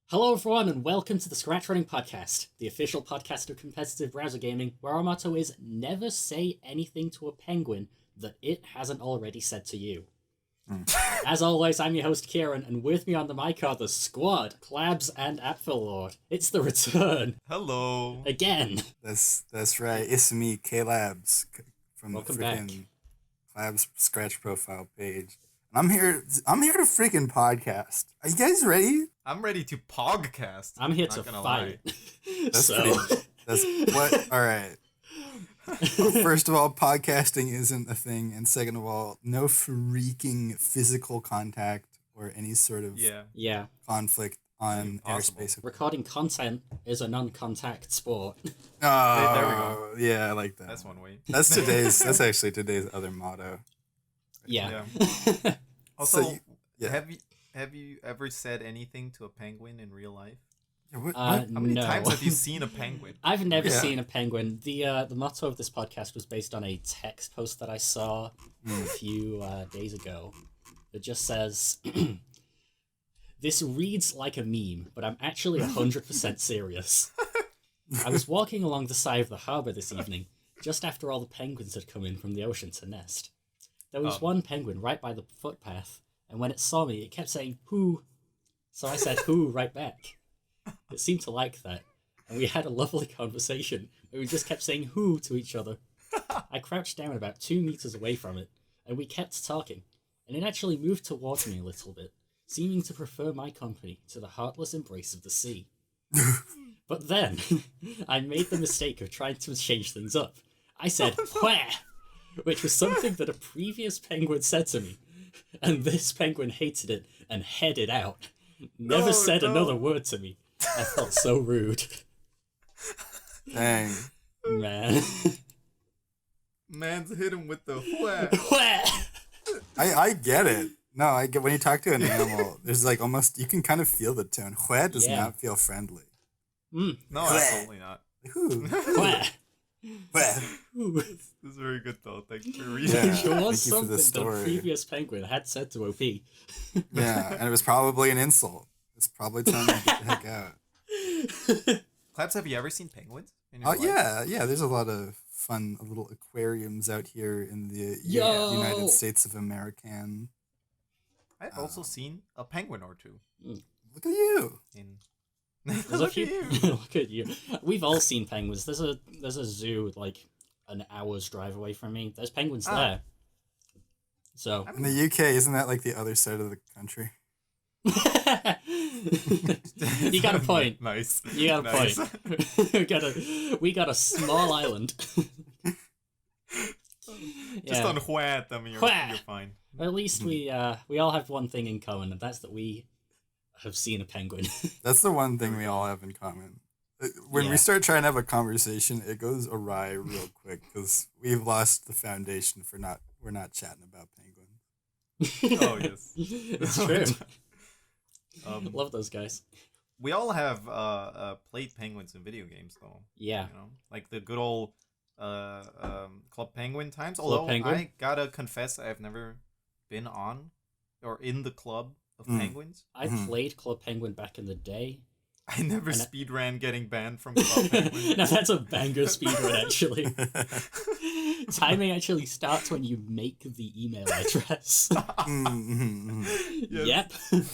Hello everyone and welcome to the ScratchRunning Podcast, the official podcast of competitive browser gaming, where our motto is never say anything to a penguin that it hasn't already said to you. As always, I'm your host Keiron, and with me on the mic are the squad, Klabss and Ap. It's the return. Hello. Again. That's right. It's me, Collabs, from Welcome the back. freaking Klabs Scratch profile page. I'm here to freaking podcast. Are you guys ready? I'm ready to pogcast. I'm here Not to gonna fight. That's So, That's what. All right. Well, first of all, podcasting isn't a thing, and second of all, no freaking physical contact or any sort of yeah, conflict on Impossible. airspace. recording content is a non-contact sport. Oh, There we go. Yeah, I like that. That's one way. That's actually today's other motto. Yeah. Also, So yeah. have you ever said anything to a penguin in real life? Yeah, what? How many No. times have you seen a penguin? I've never Yeah. seen a penguin. The motto of this podcast was based on a text post that I saw a few days ago. It just says, "This reads like a meme, but I'm actually 100% serious. I was walking along the side of the harbour this evening, just after all the penguins had come in from the ocean to nest. There was one penguin right by the footpath, and when it saw me, it kept saying, 'Hoo.' So I said, 'Hoo,' right back. It seemed to like that, and we had a lovely conversation where we just kept saying 'hoo' to each other. I crouched down about 2 meters away from it, and we kept talking, and it actually moved towards me a little bit, seeming to prefer my company to the heartless embrace of the sea. But then, I made the mistake of trying to change things up. I said, 'Where?' which was something that a previous penguin said to me, and this penguin hated it and headed out. Never said another word to me. I felt so rude. Dang. Man. Man's hit him with the whack. Where? I get it. No, I get when you talk to an animal, there's like almost you can kind of feel the tone. Hue does Yeah. not feel friendly. No, absolutely not. Ooh. Where? Hue. This is very good though. Thank you for reading. Yeah. There was Thank you for the something that a story. previous penguin had said to OP. Yeah, and it was probably an insult. It's probably telling you to get the heck out. Klabs, have you ever seen penguins? In your life? Yeah. There's a lot of fun little aquariums out here in the Yo! United States of American. I've also seen a penguin or two. Look at you. In There's a Look few. at you. Look at you. We've all seen penguins. There's a zoo like an hour's drive away from me. There's penguins there. So In the UK, isn't that like the other side of the country? you got a point. Nice. You got a Nice. point. we got a small island. Just Yeah. on whack them, you're Whack. fine. At least we all have one thing in common, and that's that we have seen a penguin. That's the one thing we all have in common. When Yeah. we start trying to have a conversation, it goes awry real quick because we've lost the foundation for we're not chatting about penguins. Oh yes. It's true. Um, Love those guys. we all have played penguins in video games though. Yeah. You know, like the good old Club Penguin times. Although Penguin? I gotta confess, I've never been on or in the club of Mm. penguins. I played Club Penguin back in the day. I never And speedran getting banned from Club Penguin. Now that's a banger speedrun, actually. Timing actually starts when you make the email address. Yes. Yep.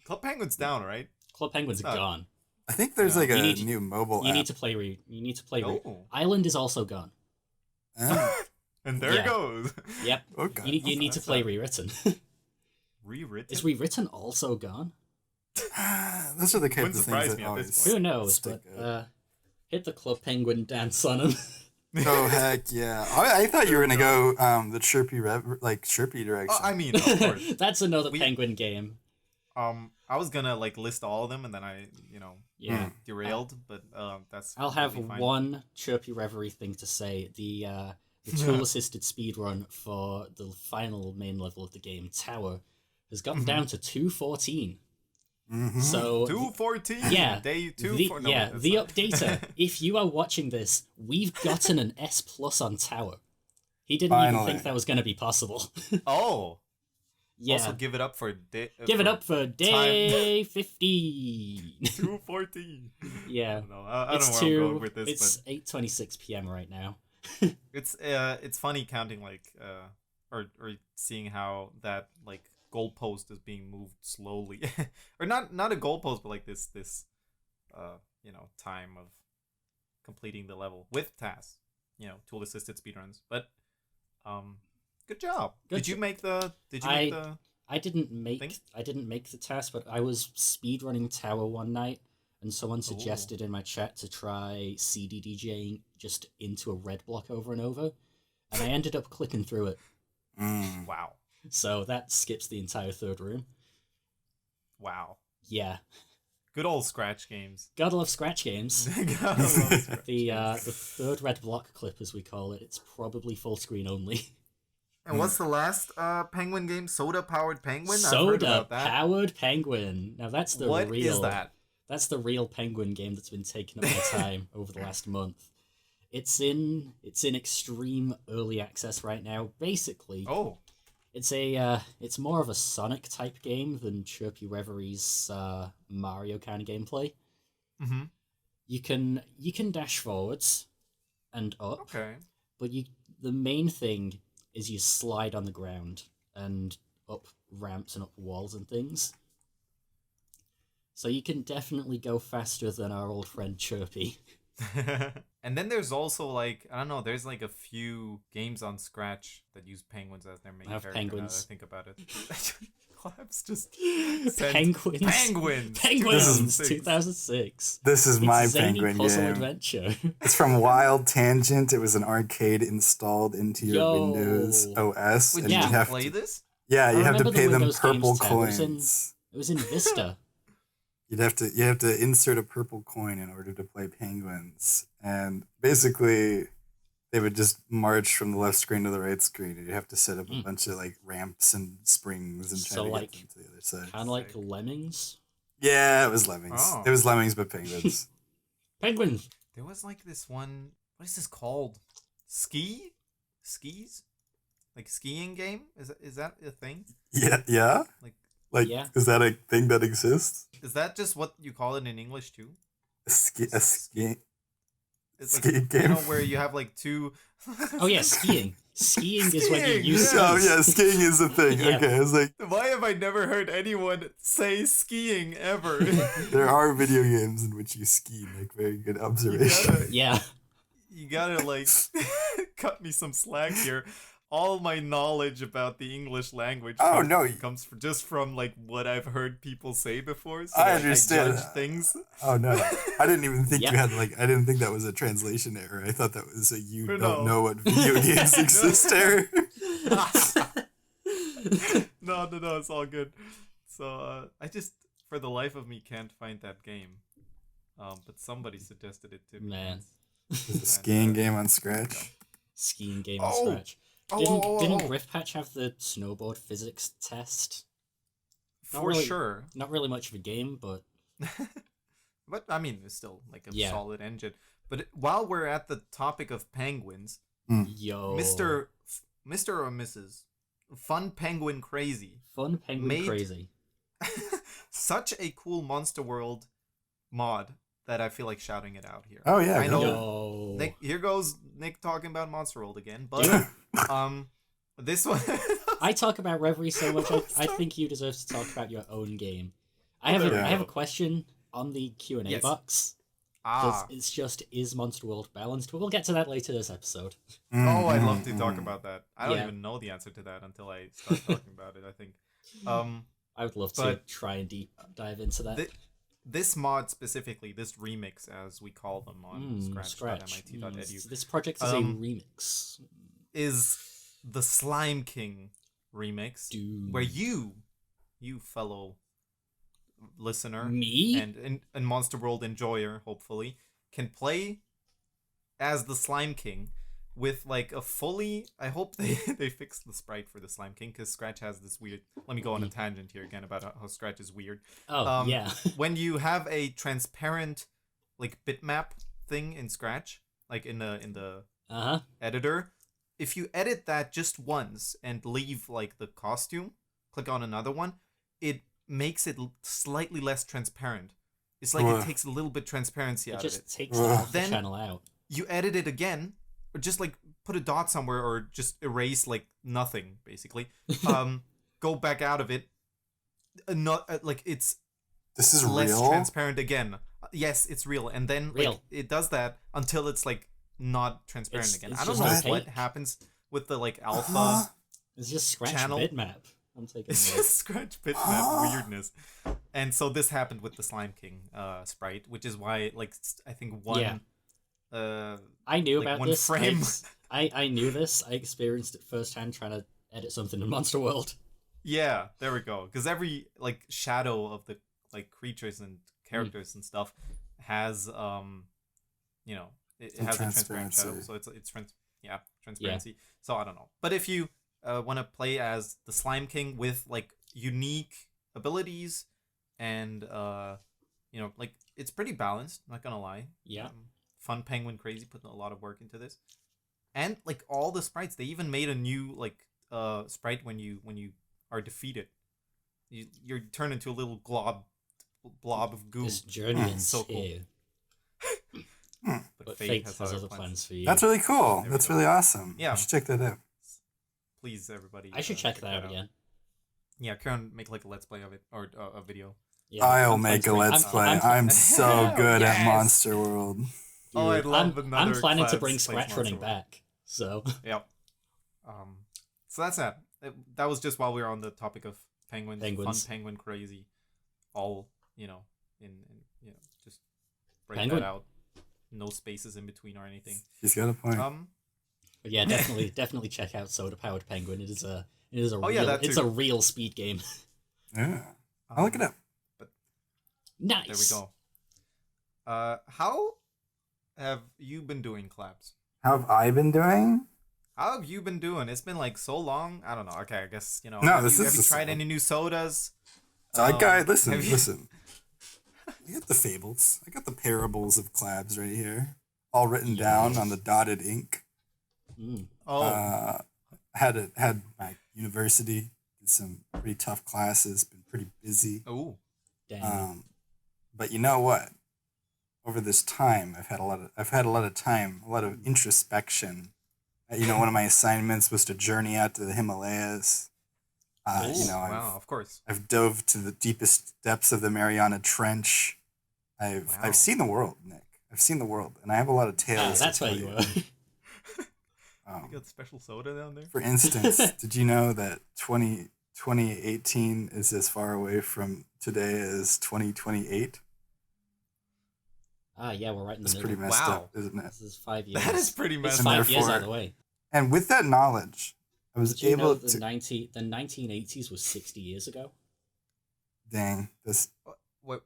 Club Penguin's down, right? Club Penguin's Oh. gone. I think there's Yeah. like You a need to- new mobile You app. need to play Oh. Island is also gone. Ah, And there Yeah. it goes. Yep. okay. You need to That's play a- Rewritten. Rewritten. Is Rewritten also gone? Those are the kind Wouldn't of surprise things me that at this always point. Who knows? stick But out. hit the Club Penguin dance on him. Oh heck yeah! I thought you were gonna go the chirpy direction. Oh, I mean, of course. That's another We- penguin game. I was gonna like list all of them, and then I, Yeah. derailed. But that's. I'll have completely fine. one chirpy reverie thing to say. The tool assisted speedrun for the final main level of the game, Tower, has gotten down to 2:14. So 214. Yeah, Day 2. the, No, yeah, that's the not. updater. If you are watching this, we've gotten an S+ on Tower. He didn't even Finally. think that was going to be possible. Oh. Yeah. Also, give it up for Give it up for day 15. 2:14. Yeah. I don't know. I don't know where I'm going with this, it's but 8:26 p.m. right now. it's funny counting or seeing how that like goalpost is being moved slowly, or not a goalpost, but like this time of completing the level with tasks, tool assisted speedruns. But good job. Did you make the? I didn't make the task, but I was speedrunning Tower one night, and someone suggested in my chat to try CD DJing just into a red block over and over, and I ended up clicking through it. Wow. So that skips the entire third room. Wow. Yeah. Good old Scratch games. Gotta love Scratch games. Gotta love Scratch the third red block clip, as we call it, it's probably full screen only. And what's the last Penguin game? Soda Powered Penguin? Soda Powered Penguin. Now that's the What real. is that? That's the real Penguin game that's been taking up my time over the last month. It's in extreme early access right now. Basically, it's more of a Sonic type game than Chirpy Reverie's Mario kind of gameplay. Mm-hmm. You can dash forwards and up. Okay. But the main thing is you slide on the ground and up ramps and up walls and things. So you can definitely go faster than our old friend Chirpy. And then there's also like, I don't know, there's like a few games on Scratch that use penguins as their main character. Penguins. Now that I think about it. Klabss just Penguins. Penguins. 2006. This is my Penguin puzzle game. Adventure. It's from Wild Tangent. It was an arcade installed into your Windows OS. Wait, and you you have play to, this? Yeah, you have to pay them Windows purple games tab. coins. It was in Vista. You have to insert a purple coin in order to play Penguins, and basically they would just march from the left screen to the right screen, and you have to set up a bunch of like ramps and springs and try to get them to the other side. Kind of like Lemmings. Yeah, it was Lemmings. Oh. It was Lemmings, but Penguins. Penguins. There was like this one. What is this called? Skis? Like skiing game? Is that a thing? Yeah. Like, yeah. Is that a thing that exists? Is that just what you call it in English too? A skiing game? Where you have like two... Oh yeah, skiing. Skiing is when you use skis. Oh yeah, skiing is a thing. Yeah. Okay, I was like... Why have I never heard anyone say skiing ever? There are video games in which you ski, Nick. Very good observation. You gotta like cut me some slack here. All my knowledge about the English language comes just from like what I've heard people say before. So I understand. I judge things. Oh no, I didn't even think you had I didn't think that was a translation error. I thought that was a don't know what video games exist error. No, it's all good. So I just for the life of me can't find that game. But somebody suggested it to me. Man. There's a skiing game on Scratch. Skiing game on Scratch. Didn't Rift Patch have the snowboard physics test? Sure. Not really much of a game, but... But, I mean, it's still like a solid engine. But while we're at the topic of penguins... Yo. Mr. or Mrs. Fun Penguin Crazy. Fun Penguin Crazy. Such a cool Monster World mod that I feel like shouting it out here. Oh, yeah. I know. Nick, here goes Nick talking about Monster World again. But, this one... I talk about Reverie so much, I think you deserve to talk about your own game. I have a question on the Q&A box. It's just, is Monster World balanced? We'll get to that later this episode. Oh, I'd love to talk about that. I don't even know the answer to that until I start talking about it, I think. I would love to try and deep dive into that. This mod specifically, this remix, as we call them on scratch.mit.edu. This project is a remix. Is the Slime King remix, where you fellow listener, me and Monster World enjoyer, hopefully, can play as the Slime King with like a fully... I hope they fixed the sprite for the Slime King, because Scratch has this weird... Let me go on a tangent here again about how Scratch is weird. When you have a transparent like bitmap thing in Scratch, like in the editor, if you edit that just once and leave like the costume, click on another one, it makes it slightly less transparent. It's like it takes a little bit transparency out of it. It just takes the alpha Then channel out. you edit it again, or just like put a dot somewhere, or just erase like nothing basically. Go back out of it. Not like it's. This is less real? transparent again. Yes, it's real, and then like, it does that until it's like not transparent again. I don't know what happens with the like alpha. It's just Scratch channel. bitmap. I'm taking It's just Scratch bitmap weirdness. And so this happened with the Slime King sprite, which is why like I think one. I knew like about one this. frame. I knew this. I experienced it firsthand trying to edit something in Monster World. Yeah, there we go. Because every like shadow of the like creatures and characters and stuff has you know, it has a transparent shadow, so it's transparency. So I don't know, but if you want to play as the Slime King with like unique abilities and you know, like it's pretty balanced, not gonna lie. Fun Penguin Crazy putting a lot of work into this, and like all the sprites, they even made a new like sprite when you are defeated, you're turned into a little blob of goo. This journey ends so cool. here. But Fate has other plans for you. That's really cool. That's really awesome. Yeah. You should check that out. Please, everybody. I should check that out again. Yeah, Keiron, make like a let's play of it, or a video. Yeah, I'll make a let's play. I'm so good at Monster World. Dude, Oh, I love I'm planning to Klabss bring plays Scratch Running Monster World. back. So Yep. So that's that. That was just while we were on the topic of penguins. Fun penguin crazy. All, you know, in you know, just break that out. No spaces in between or anything. He's got a point. But yeah, definitely check out Soda Powered Penguin. It is a it's a real speed game. Yeah. I'll look it up. But Nice. There we go. How have you been doing, Klabss? How have I been doing? How have you been doing? It's been like so long. I don't know. Okay, I guess, you know. No, have you tried any new sodas? Listen. I got the fables. I got the parables of Klabs right here, all written down on the dotted ink. Had my university, did some pretty tough classes, been pretty busy. Oh, dang. But you know what? Over this time, I've had a lot of time, a lot of introspection. You know, one of my assignments was to journey out to the Himalayas. Of course. I've dove to the deepest depths of the Mariana Trench. I've seen the world, Nick. I've seen the world, and I have a lot of tales. That's where you were. You got special soda down there? For instance, did you know that 2018 is as far away from today as 2028? Yeah, we're right in the middle. That's pretty messed up, isn't it? This is 5 years. That is pretty messed up. up. 5 years out of the way. And with that knowledge, I was Did you know able the to... 1980s was 60 years ago? Dang, that's What?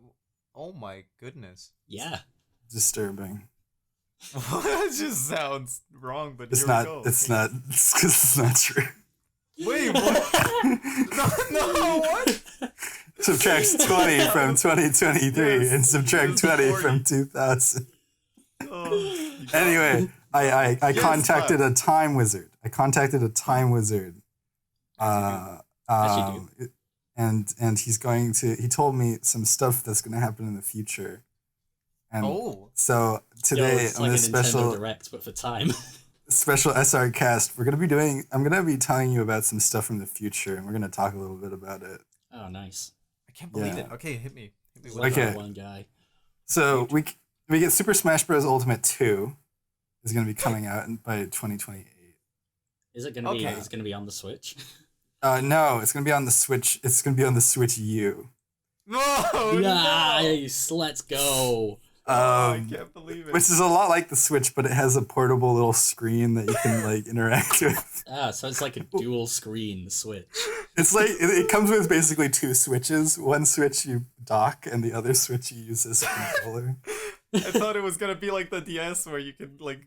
Oh my goodness. Yeah. disturbing. That just sounds wrong, but It's here not. we go. It's not. It's because it's not true. Wait, what? no, what? Subtracts 20 from 2023 Yes, and subtract it's 20 40. from 2000. Oh, Anyway, I Yes, contacted a time wizard. And he's going to. He told me some stuff that's going to happen in the future. And so today it's on like this a Nintendo special Direct, but for time. special SRCast, I'm going to be telling you about some stuff from the future, and we're going to talk a little bit about it. Oh, nice. I can't believe Yeah. it. Okay, hit me. With Okay. One guy. So we get Super Smash Bros. Ultimate 2 is going to be coming out by 2028. Is it gonna be? Okay. Is it gonna be on the Switch? No, it's going to be on the Switch. It's going to be on the Switch U. No, Nice. Let's go. I can't believe it. Which is a lot like the Switch, but it has a portable little screen that you can like interact with. So it's like a dual screen Switch. It's like it comes with basically two switches. One switch you dock, and the other switch you use as a controller. I thought it was gonna be like the DS where you could like.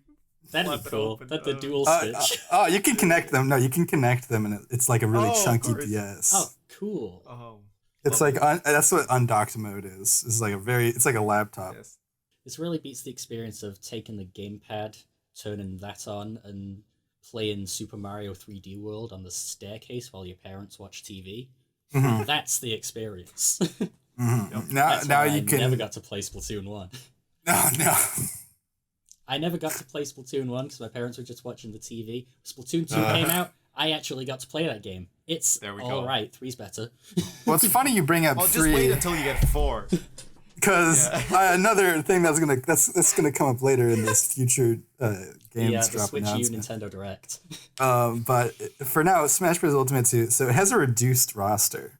That'd flip be it cool. open. That's the dual Switch. You can connect them. No, you can connect them, and it's like a really Oh, of chunky course. DS. Oh, cool. Oh. It's like that's what undocked mode is. It's like it's like a laptop. Yes. This really beats the experience of taking the gamepad, turning that on, and playing Super Mario 3D World on the staircase while your parents watch TV. Mhm. That's the experience. Mhm. That's Now why you I can. never got to play Splatoon 1. No. I never got to play Splatoon 1 because my parents were just watching the TV. Splatoon 2 came out. I actually got to play that game. It's There we all go. right. 3's better. Well, it's funny you bring up Well, just 3 wait until you get 4. because another thing that's gonna come up later in this future games Yeah, the drop Switch U announcement. Nintendo Direct. But for now, Smash Bros. Ultimate 2. So it has a reduced roster.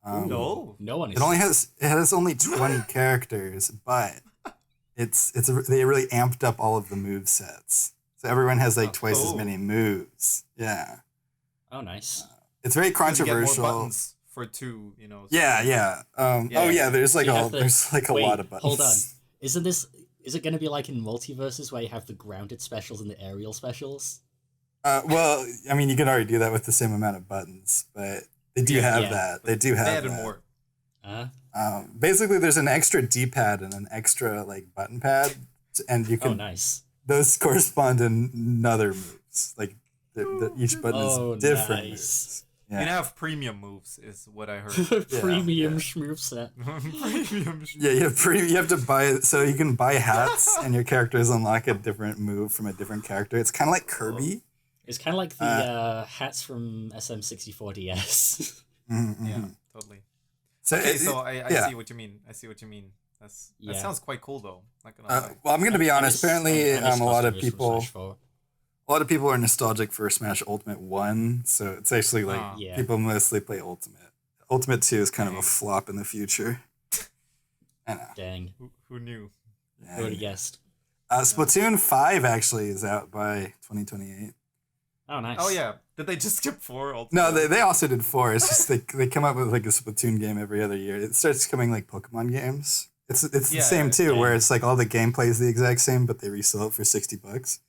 No. No one is. It has only 20 characters, but they really amped up all of the move sets. So everyone has like twice as many moves. Yeah. Oh, nice. It's very You get more controversial. buttons for 2, you know. Yeah. Oh yeah, there's like You have there's like a Wait, lot of buttons. hold on. Is it going to be like in Multiverses where you have the grounded specials and the aerial specials? Well, I mean, you can already do that with the same amount of buttons, but they do have Yeah. that. They do They have added that. more. Basically, there's an extra D-pad and an extra like button pad, and you Oh, can nice. those correspond to other moves. Like each button Oh, is different. nice. Moves. You can Yeah. have premium moves, is what I heard. Premium schmoof set. Premium. Yeah, you have to buy so you can buy hats and your characters unlock a different move from a different character. It's kind of like Kirby. It's kind of like the hats from SM64DS. Yeah, totally. So, Okay, so I yeah. see what you mean. That Yeah. sounds quite cool though. Not gonna lie. Well, I'm gonna be honest. Apparently, I miss a lot of customers from people. Smash 4. A lot of people are nostalgic for Smash Ultimate 1, so it's actually like Yeah. people mostly play Ultimate. Ultimate 2 is kind of a flop in the future. I know. Dang. Who knew? Yeah. Who would have guessed? Splatoon 5 actually is out by 2028. Oh, nice. Oh yeah. Did they just skip 4? No, altogether? they also did 4. It's just they come up with like a Splatoon game every other year. It starts coming like Pokemon games. It's the same too, yeah. where it's like all the gameplay is the exact same, but they resell it for $60.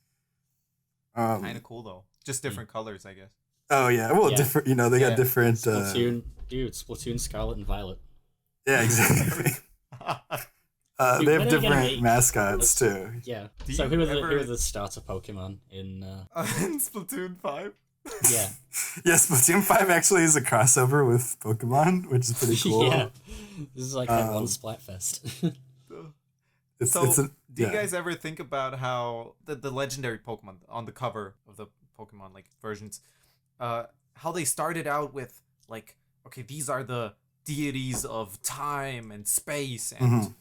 Kind of cool though. Just different colors, I guess. Oh yeah, well Yeah. different. You know they got different. Splatoon Scarlet and Violet. Yeah, exactly. Dude, They when have are they gonna different make- mascots too. Yeah. Do So you who are ever- the starter Pokemon in? In Splatoon 5? Yeah. Yeah, Splatoon 5 actually is a crossover with Pokemon, which is pretty cool. Yeah. This is like that one Splatfest. It's, So, it's a, do you yeah. guys ever think about how the legendary Pokemon on the cover of the Pokemon like versions, how they started out with like, okay, these are the deities of time and space and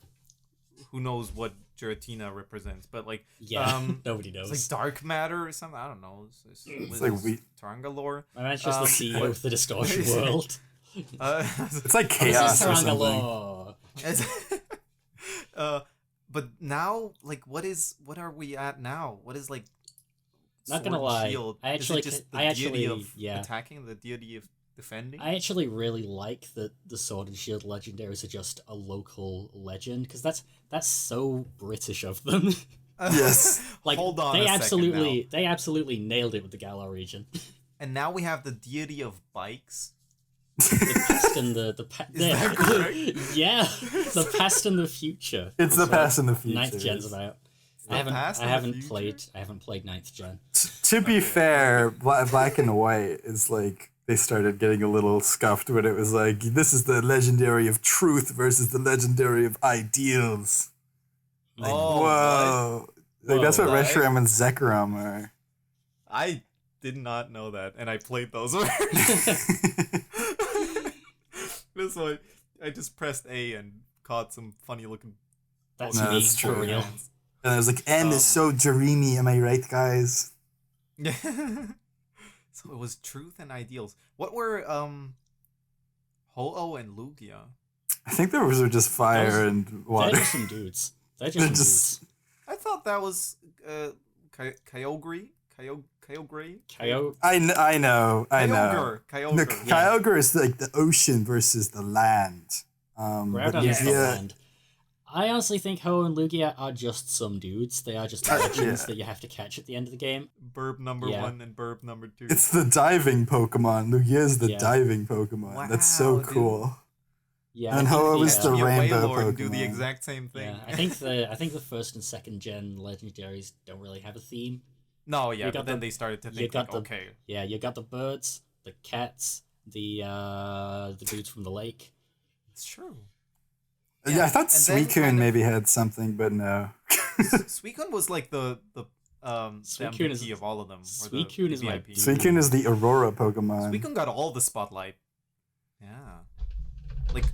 who knows what Giratina represents, but like Yeah. Nobody knows. it's like dark matter or something. I don't know. It's like Tarangalore. My man's just the CEO of the Distortion World. It's like This chaos is or something. Tarangalore. But now, like, what are we at now? What is like? Not gonna Sword and lie, Shield? I Is it actually just the I deity actually- of yeah. attacking, the deity of defending. I actually really like that the Sword and Shield legendaries are just a local legend because that's so British of them. Yes. Like Hold on they a second now. they absolutely nailed it with the Galar region. And now we have the deity of bikes. The past and the Is that correct? yeah, the past and the future. It's the past and the future. Ninth gen's about. the past and the future? I haven't played ninth gen. To be fair, Black and White is like they started getting a little scuffed when it was like this is the legendary of truth versus the legendary of ideals. Like, Oh, whoa. Like that's what What? Reshiram and Zekrom are. I did not know that, and I played those words. That's why I just pressed A and caught some funny looking. That's No, me that's for true. real. And I was like, N is so dreamy, am I right, guys? Yeah. So it was truth and ideals. What were Ho-Oh and Lugia? I think those were just fire Those- and They're water. just some dudes. They're just They're some just- dudes. I thought that was Kyogre. Kyogre. Coyote. I know. Kyogre. The Kyogre. Kyogre is like the ocean versus the land. Ground But on the Lugia- land. I honestly think Ho and Lugia are just some dudes. They are just legends that you have to catch at the end of the game. Burb number Yeah. 1 and Burb number 2. It's the diving Pokemon. Lugia is the Yeah. diving Pokemon. That's so Wow, dude. cool. Yeah, And I think Ho the, is the Be a rainbow Wailord and do the Pokemon. exact same thing. yeah, I think the first and second gen legendaries don't really have a theme. No, yeah, You got but then the- they started to you think got like, the- okay, Yeah, you got the birds, the cats, the dudes from the lake. It's true. Yeah, I thought and then Suicune kind of- maybe had something, but no. Suicune was like the Suicune MVP of all of them. or the Suicune is my VIP. Suicune is the Aurora Pokemon. Suicune got all the spotlight. Yeah. Like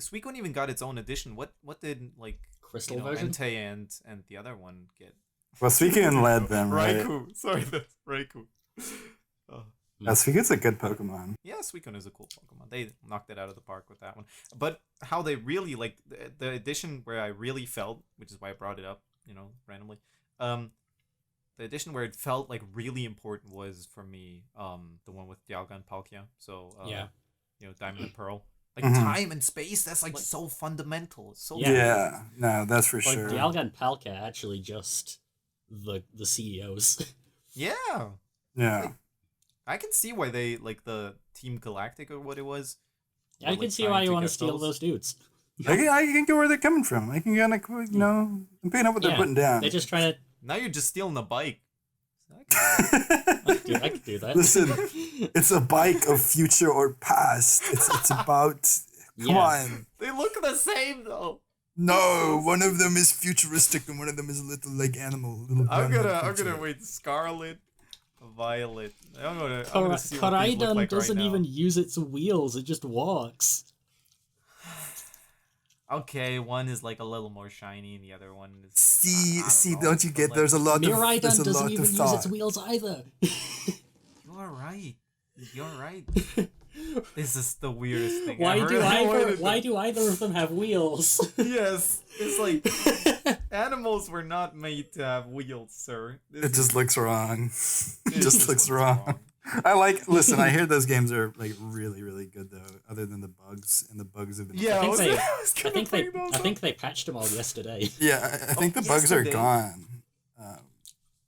Suicune even got its own edition. What did like Crystal version? Entei and the other one get? Well, Suicune led them, right? Raikou. Sorry, that's Raikou. Yeah, Suicune's a good Pokemon. Yeah, Suicune is a cool Pokemon. They knocked it out of the park with that one. But how they really like the edition where I really felt, which is why I brought it up, randomly. The edition where it felt like really important was for me, the one with Dialga and Palkia. So Diamond and Pearl. Like time and space, that's like so fundamental. It's so Yeah, no, that's for Like sure. Dialga and Palkia are actually just the CEOs. Yeah. Yeah. I can see why they like the Team Galactic or what it was. I can see why you want to steal those dudes. I can get where they're coming from. I can kind of, I'm picking up what they're putting down. They're just trying to. Now you're just stealing a bike. Dude, I could do that. Listen, it's a bike of future or past. It's about. Come on. They look the same though. No, one of them is futuristic and one of them is a little like animal. I'm gonna wait. Scarlet, Violet. I'm gonna see what these look Koraidon like doesn't right now. even use its wheels; it just walks. Okay, one is like a little more shiny, and the other one is. See, know, don't you but, get? like, There's a lot Miraidon there's a doesn't lot even of use thought. its wheels either. You're right. You're right. This is the weirdest thing Why ever. do either of them have wheels? Yes, it's like animals were not made to have wheels, sir. It just looks wrong. It just looks looks wrong. Listen, I hear those games are like really, really good though, other than the bugs, and the bugs have been. Yeah, I think they patched them all yesterday. Yeah, I think the bugs are yesterday. gone.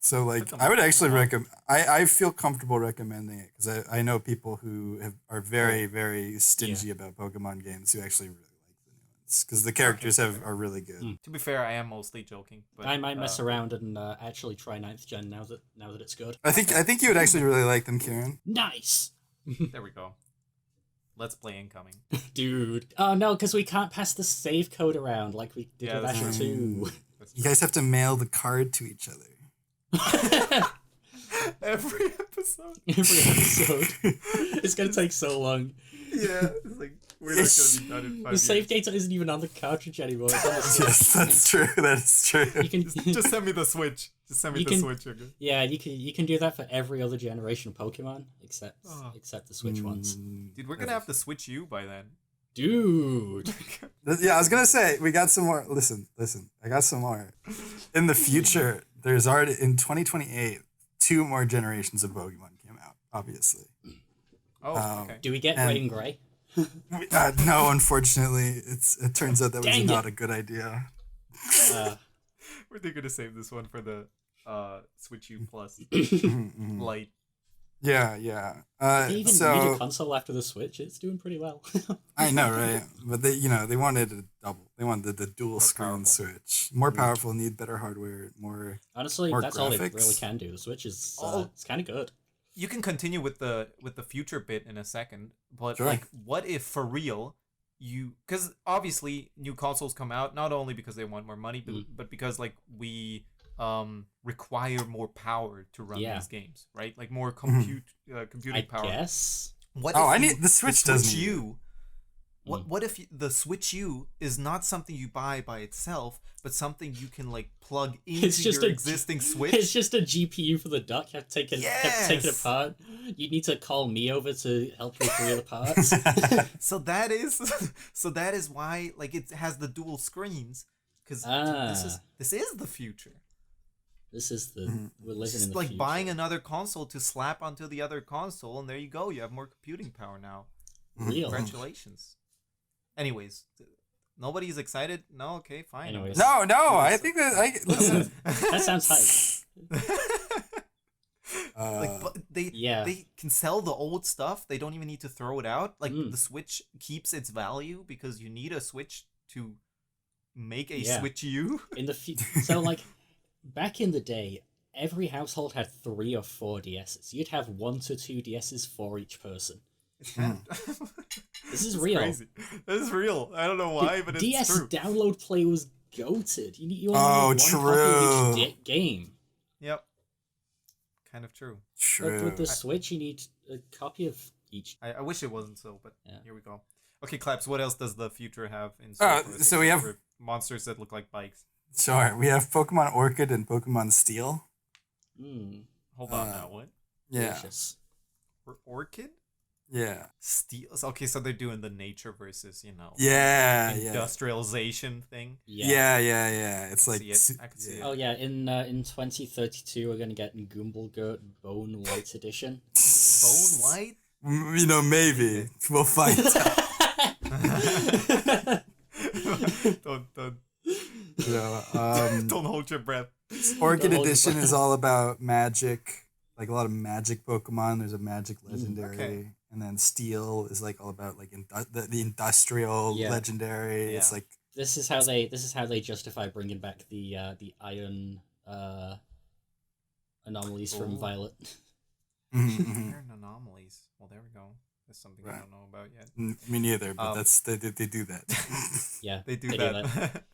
So like, I would actually recommend. I feel comfortable recommending it because I know people who are very, very stingy about Pokemon games who actually really like the new ones because the characters are really good. To be fair, I am mostly joking. But, I might mess around and actually try 9th gen now that it's good. I think you would actually really like them, Keiron. Nice, There we go. Let's play incoming. dude. Oh no, because we can't pass the save code around like we did Yeah, with that's Asher 2. You guys have to mail the card to each other. Every episode. Every episode. It's gonna take so long. Yeah, it's like we're not gonna be done in 5 The years. save data isn't even on the cartridge anymore. It's on the Switch. Yes, that's true. That is true. You can Just send me the Switch. Just send me You the can- Switch. Okay? yeah, you can do that for every other generation of Pokemon except the Switch ones. Dude, we're gonna have to switch you by then. Dude. Yeah, I was gonna say we got some more. Listen. I got some more. In the future, there's already in 2028, 2 more generations of Pokemon came out. Obviously, Oh, okay. Do we get And- Red and Gray? no, unfortunately, it turns out that was Dang not it. a good idea. We're gonna save this one for the Switch U Plus Mhm. Lite. Yeah. They even made a So console after the Switch. It's doing pretty well. I know, right? But they wanted a double. They wanted the dual screen powerful. Switch, more powerful, need better hardware, more. Honestly, More that's all it graphics. really can do. The Switch is Oh. it's kind of good. You can continue with the future bit in a second, but Sure. like, what if for real because obviously new consoles come out not only because they want more money, but because like we require more power to run Yeah. these games, right? Like more computing I power. guess. What Oh, if the Switch does need it. U. What if the Switch U is not something you buy by itself, but something you can like plug into just your a- existing Switch? It's just a GPU for the dock. You have to take it, have to take it Yes! apart. You need to call me over to help you with 3 of the parts. So that is why like it has the dual screens because this is the future. This is the we're living It's in just the like future. buying another console to slap onto the other console, and there you go. You have more computing power now. Real. Congratulations. Anyways, nobody's excited. No, okay, fine. Anyways. No, I think that listen. That sounds hype. Like, but they can sell the old stuff. They don't even need to throw it out. Like the Switch keeps its value because you need a Switch to make a Switch U. In the so like back in the day, every household had 3 or 4 DSs. You'd have 1 to 2 DSs for each person. It can. This is It's real. Crazy. This is real. I don't know why, but it's DS true. download play was goated. You only Oh, need one copy of true. each game. Yep. Kind of true. But True. with the Switch, you need a copy of each. I wish it wasn't so, but Yeah. here we go. Okay, Klabs, what else does the future have in store for us so we except have- for monsters that look like bikes? Sure. We have Pokemon Orchid and Pokemon Steel. Hold on now, what? Yeah. Delicious. Orchid? Yeah. Steel. Okay, so they're doing the nature versus, Yeah. Yeah. industrialization thing. Yeah. It's like. See it. I can see it. Oh yeah, in 2032 we're gonna get Gumblegurt Bone White Edition. Bone white? Maybe we'll find out. don't Don't hold your breath. Orchid Don't hold your Edition breath. is all about magic, like a lot of magic Pokemon. There's a magic legendary, okay. and then Steel is like all about like the industrial Yeah. legendary. It's Yeah. like This is how they justify bringing back the iron anomalies from Oh. Violet. mhm. Iron anomalies. Well, there we go. That's something I Right. don't know about yet. Me neither, but Um, they do that. Yeah, They do do that.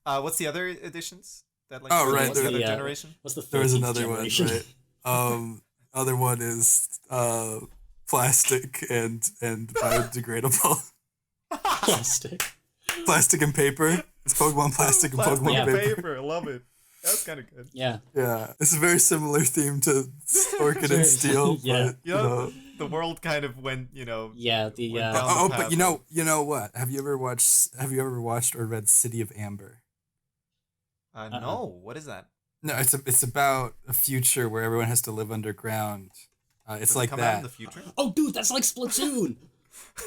What's the other editions? That like Oh, for right, the there- other the, generation? What's the There was 13th another one, generation? right? Other one is plastic and biodegradable. Plastic. Plastic and paper. It's Pokemon plastic and Plastic Pokemon Yeah. paper. paper. I love it. That's kind of good. Yeah. Yeah, it's a very similar theme to Orchid and Steel, Yeah. but you know. The world kind of went, Yeah. The Went down the Oh, but path you know what? Have you ever watched or read City of Amber? no. What is that? No, it's about a future where everyone has to live underground. It's Does it like come out in that. the future? oh, dude, that's like Splatoon.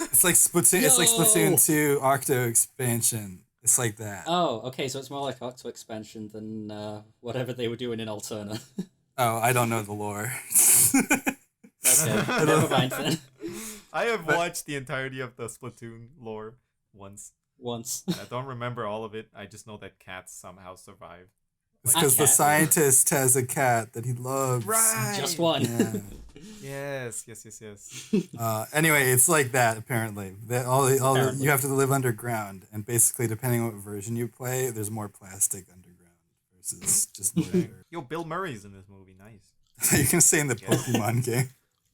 It's like Splatoon. It's like Yo! Splatoon 2 Octo expansion. It's like that. Oh, okay, so it's more like Octo expansion than whatever they were doing in Alterna. Oh, I don't know the lore. Okay, never mind then. I have watched the entirety of the Splatoon lore once. Once. I don't remember all of it. I just know that cats somehow survive. It's A because the cat. scientist has a cat that he loves. Just one. Yeah. Yes. Anyway, it's like that apparently. Apparently. You have to live underground, and basically, depending on what version you play, there's more plastic underground versus just litter. Yo, Bill Murray's in this movie. Nice. You can say in the Pokemon game.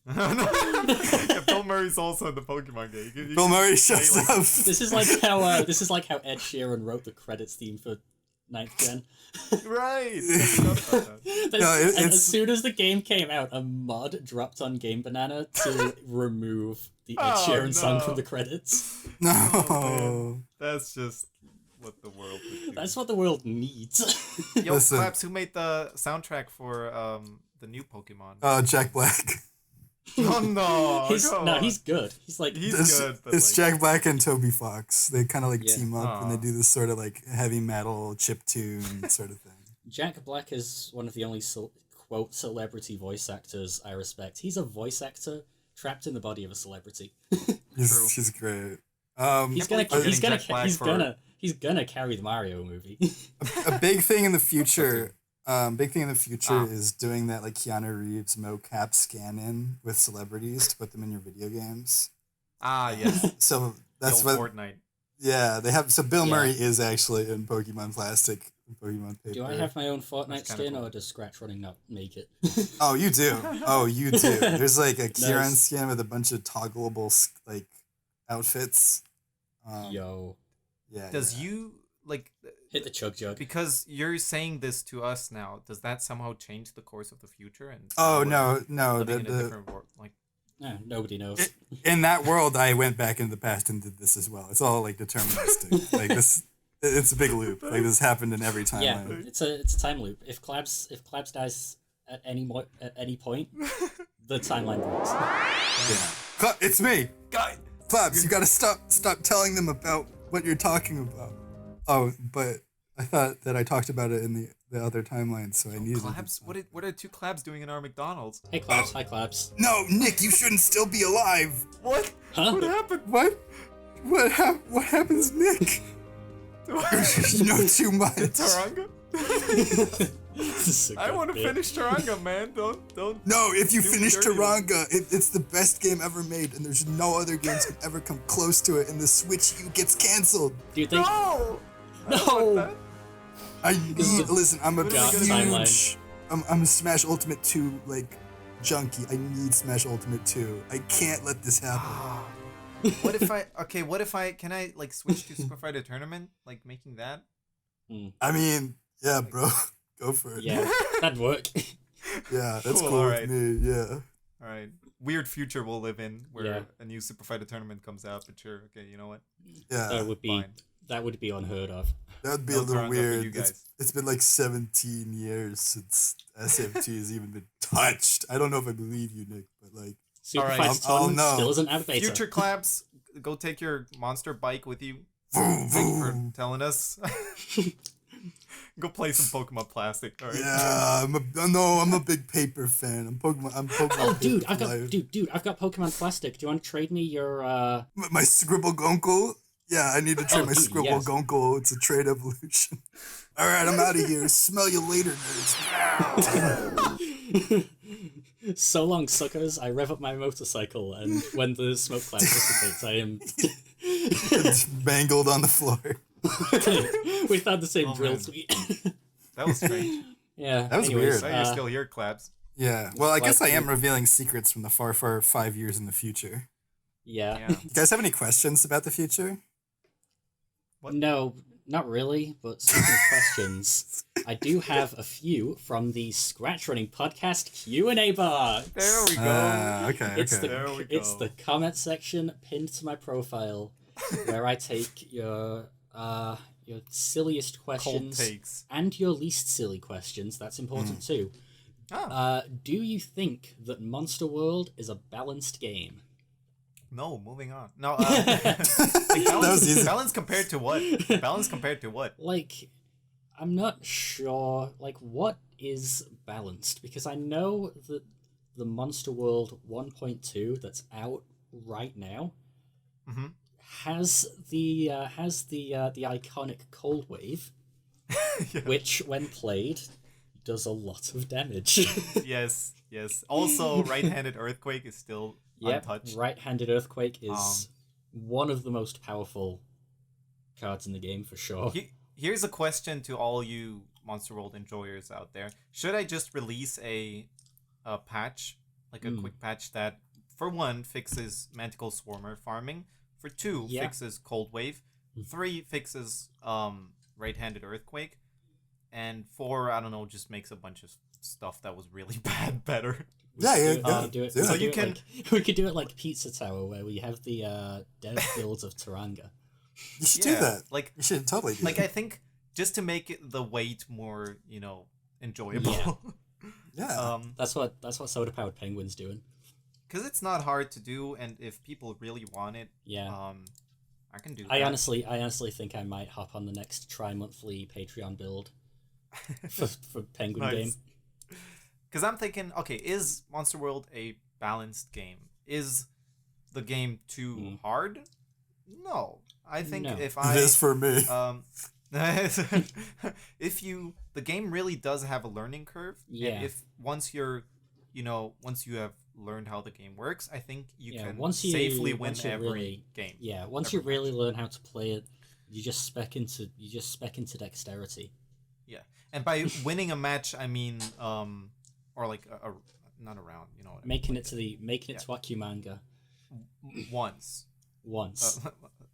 Yeah, Bill Murray's also in the Pokemon game. Bill Murray shows like- up. This is like how Ed Sheeran wrote the credits theme for 9th Gen. Right. I forgot about that. And it's- as soon as the game came out, a mod dropped on Game Banana to remove the Ed Oh, Sheeran song no. from the credits. No. man. That's just what the world would do. That's what the world needs. Yo, Listen. Klabss, who made the soundtrack for the new Pokemon? Jack Black. Oh no! come on. he's good. He's like He's good, but It's like, Jack Black and Toby Fox. They kind of like Yeah. team up and they Aw. do this sort of like heavy metal chiptune sort of thing. Jack Black is one of the only quote celebrity voice actors I respect. He's a voice actor trapped in the body of a celebrity. True. He's great. He's can't gonna believe he's getting gonna Jack Black he's for- gonna he's gonna carry the Mario movie. A big thing in the future. Big thing in the future Ah. is doing that like Keanu Reeves mocap scan in with celebrities to put them in your video games. yes. So that's the what. old Fortnite. Yeah, they have. So Bill Yeah. Murray is actually in Pokemon Plastic, and Pokemon Paper. Do I have my own Fortnite That's kinda skin, cool. or does ScratchRunning not make it? Oh, you do. Oh, you do. There's like a Keiron Nice. skin with a bunch of toggleable like outfits. Yo, Yeah. Does yeah. you like hit the chug jug. because you're saying this to us now? Does that somehow change the course of the future? And Oh we're no. living in a The, different world. Like No, nobody knows. in that world, I went back into the past and did this as well. It's all like deterministic. Like this, it's a big loop. Like this happened in every Yeah, timeline. it's a time loop. If Klabs dies at any point, the timeline breaks. Yeah. It's me, guy. Klabs. You gotta stop telling them about what you're talking about. Oh, but I thought that I talked about it in the other timeline, so I needed. Klabs. What are two Klabs doing in our McDonald's? Hey Klabs, hi Klabs. No, Nick, you shouldn't still be alive. What? Huh? What happened? What? What happens, Nick? You know too much. Taranga? This is a I good want to bit. finish Taranga, man. Don't. No, if you do me finish dirty. Taranga, it's the best game ever made, and there's no other games can ever come close to it, and the Switch U gets canceled. Do you think? No. No. Listen, I'm a What are we gonna do? huge, I'm a Smash Ultimate 2 like junkie. I need Smash Ultimate 2. I can't let this happen. What if can I like switch to Super Fighter Tournament? Like making that? I mean, yeah, bro, go for it. Yeah, that'd work. Yeah, that's Cool, cool alright. with me. Yeah. All right. Weird future we'll live in where Yeah. a new Super Fighter Tournament comes out, but sure. Okay, you know what? Yeah. That would be unheard of. That would be No a little Taranga for you weird. guys. It's been like 17 years since SFT has even been touched. I don't know if I believe you, Nick, but like, Super Alright. Fights I'll Tournament know. still isn't out of beta. Future Klabs, go take your monster bike with you. vroom, Thank you for vroom. telling us. Go play some Pokemon Plastic. All right. Yeah, I'm a big paper fan. I'm Pokemon. Oh, dude, for I've got life. I've got Pokemon Plastic. Do you want to trade me your? My Scribble Gunkle. Yeah, I need to trade my dude, Scribble yes. Gunkle. It's a trade evolution. All right, I'm out of here. Smell you later, nerds. So long, suckers! I rev up my motorcycle, and when the smoke cloud dissipates, I am. It's mangled on the floor. We found the same Oh, drill man. tweet. That was strange. Yeah, That was anyways, weird. So you're still here, Klabs. Yeah. Well, I guess I Like- am revealing secrets from the far 5 years in the future. Yeah. Yeah. You guys have any questions about the future? What? No, not really. But speaking of questions, I do have a few from the ScratchRunning Podcast Q&A box. There we go. Okay. It's Okay. There we It's go. the comment section pinned to my profile, where I take your silliest Cold questions takes. and your least silly questions. That's important too. Oh. Do you think that Monster World is a balanced game? No, moving on. No, That was easy. balance compared to what? Balance compared to what? Like, I'm not sure. Like, what is balanced? Because I know that the Monster World 1.2 that's out right now Mhm. has the iconic Cold Wave, Yeah. which when played does a lot of damage. Yes, yes. Also, right-handed earthquake is still Yep, untouched. right-handed Earthquake is one of the most powerful cards in the game for sure. Here's a question to all you Monster World enjoyers out there: should I just release a patch, like a quick patch that, for one, fixes Manticore Swarmer farming, for two, Yeah. fixes Cold Wave, three, fixes right-handed Earthquake, and four, I don't know, just makes a bunch of stuff that was really bad better. Yeah, We yeah, could yeah. do it. Yeah. So We you could do it can- like- we could do it like Pizza Tower, where we have the dev builds of Taranga. You should do that. Like, You should totally do that. I think just to make it the wait more, enjoyable. Yeah. Yeah. That's what Soda Powered Penguin's doing. Because it's not hard to do, and if people really want it, Yeah. I can do that. I honestly think I might hop on the next tri-monthly Patreon build for Penguin game. Because I'm thinking, okay, is Monster World a balanced game? Is the game too hard? No. I think No. if I... This for me. The game really does have a learning curve. Yeah. And if once you have learned how the game works, I think you can once you- safely win once you every really- game. Yeah, once Every you really learn how to play it, you just spec into dexterity. Yeah. And by winning a match, I mean, or like a not a round, you know what I mean? Making it to Akumanga Once. once.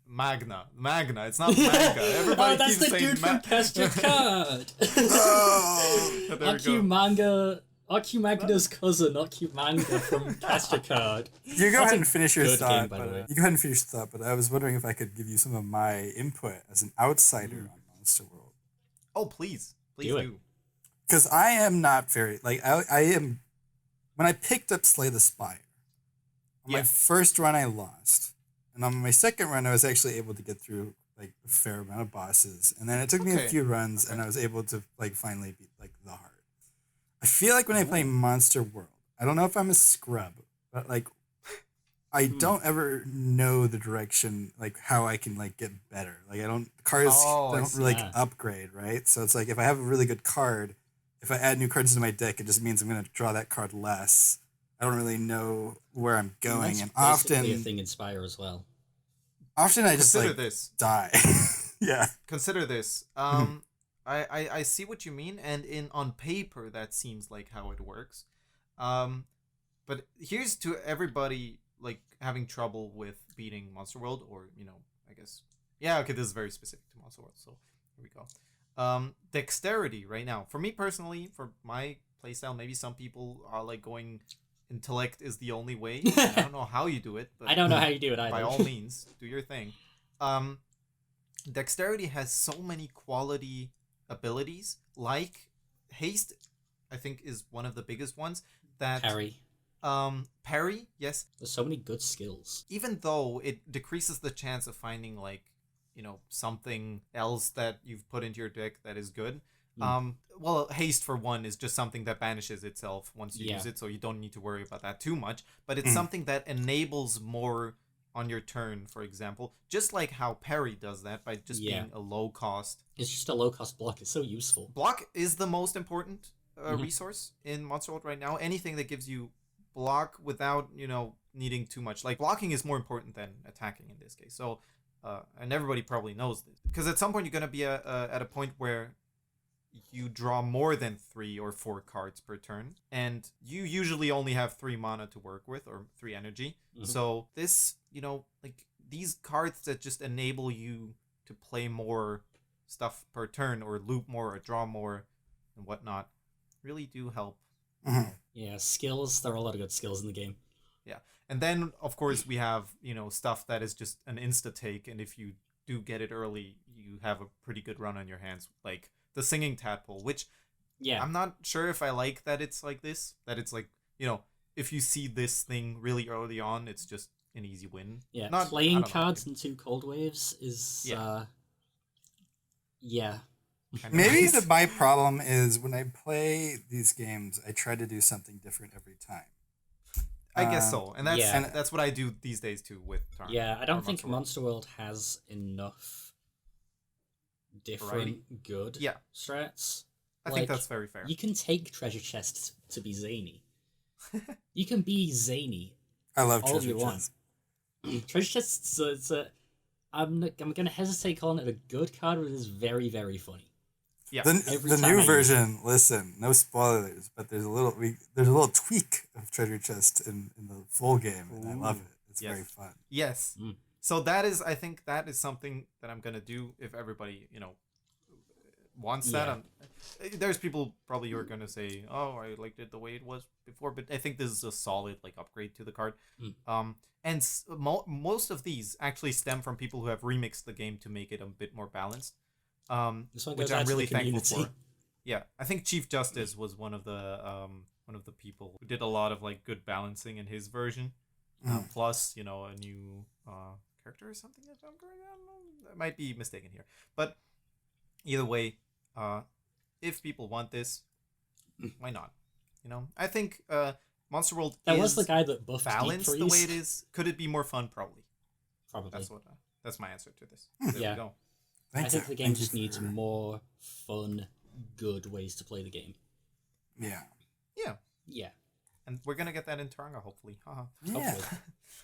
Magna. It's not manga. Everybody Oh, that's keeps the saying dude from Castor Card. Oh! There we go. Akumaga's cousin, Akumanga from Castor Card. You go That's ahead a and finish your good thought. game, by the way. You go ahead and finish your thought, but I was wondering if I could give you some of my input as an outsider on Monster World. Oh, please. Please Do it. do. Because I am not very I am. When I picked up Slay the Spire, on my Yeah. first run I lost, and on my second run I was actually able to get through like a fair amount of bosses, and then it took me a Okay. few runs, and I was able to like finally beat like the heart. I feel like when I play Monster World, I don't know if I'm a scrub, but like I don't ever know the direction, like how I can like get better. Like I don't cars Oh, I don't see. really like Ah. upgrade, right? So it's like if I have a really good card, if I add new cards to my deck, it just means I'm going to draw that card less. I don't really know where I'm going, and often a thing in Spire as well. Often I just Consider this. Die. Yeah. Consider this. I see what you mean, and on paper that seems like how it works. But here's to everybody like having trouble with beating Monster World, or I guess okay, this is very specific to Monster World, so here we go. Dexterity right now. For me personally, for my playstyle, maybe some people are like going intellect is the only way. I don't know how you do it, but I don't know how you do it either. By all means, do your thing. Dexterity has so many quality abilities, like haste, I think is one of the biggest ones. That parry, yes. There's so many good skills. Even though it decreases the chance of finding like, something else that you've put into your deck that is good. Well, haste for one is just something that banishes itself once you use it, so you don't need to worry about that too much. But it's something that enables more on your turn, for example, just like how parry does that by just being a low cost. It's just a low cost block. It's so useful. Block is the most important resource in Monster World right now. Anything that gives you block without needing too much, like blocking is more important than attacking in this case. So and everybody probably knows this, because at some point you're going to be at a point where you draw more than 3 or 4 cards per turn, and you usually only have 3 mana to work with, or 3 energy. So this, like these cards that just enable you to play more stuff per turn, or loop more, or draw more, and whatnot, really do help. Yeah, skills. There are a lot of good skills in the game. Yeah, and then of course we have stuff that is just an insta take, and if you do get it early, you have a pretty good run on your hands, like the Singing Tadpole, which I'm not sure if I like that it's like this, that it's like, if you see this thing really early on, it's just an easy win. Yeah, playing cards in 2 Cold Waves is, Maybe my problem is when I play these games, I try to do something different every time. I guess so, and that's what I do these days too with Tarn. Yeah, I don't think Monster World has enough different good strats. I think that's very fair. You can take treasure chests to be zany. You can be zany. I love treasure chests. Treasure chests. I'm gonna hesitate calling it a good card, but it is very, very funny. Yeah. The new version. Listen, no spoilers, but there's a little tweak of treasure chest in the full game, and I love it. It's very fun. Yes. So I think that is something that I'm gonna do if everybody wants that. There's people probably who are gonna say, "Oh, I liked it the way it was before," but I think this is a solid upgrade to the card. And most of these actually stem from people who have remixed the game to make it a bit more balanced. Which I'm really thankful for. Yeah, I think Chief Justice was one of the people who did a lot of good balancing in his version. Plus, a new character or something. If I'm correct, I don't know. I might be mistaken here, but either way, if people want this, why not? I think Monster World was the guy that buffed balanced the way it is. Could it be more fun? Probably. That's my answer to this. There we go. I think the game just needs more fun, good ways to play the game. Yeah. And we're gonna get that in Taranga, hopefully. Yeah.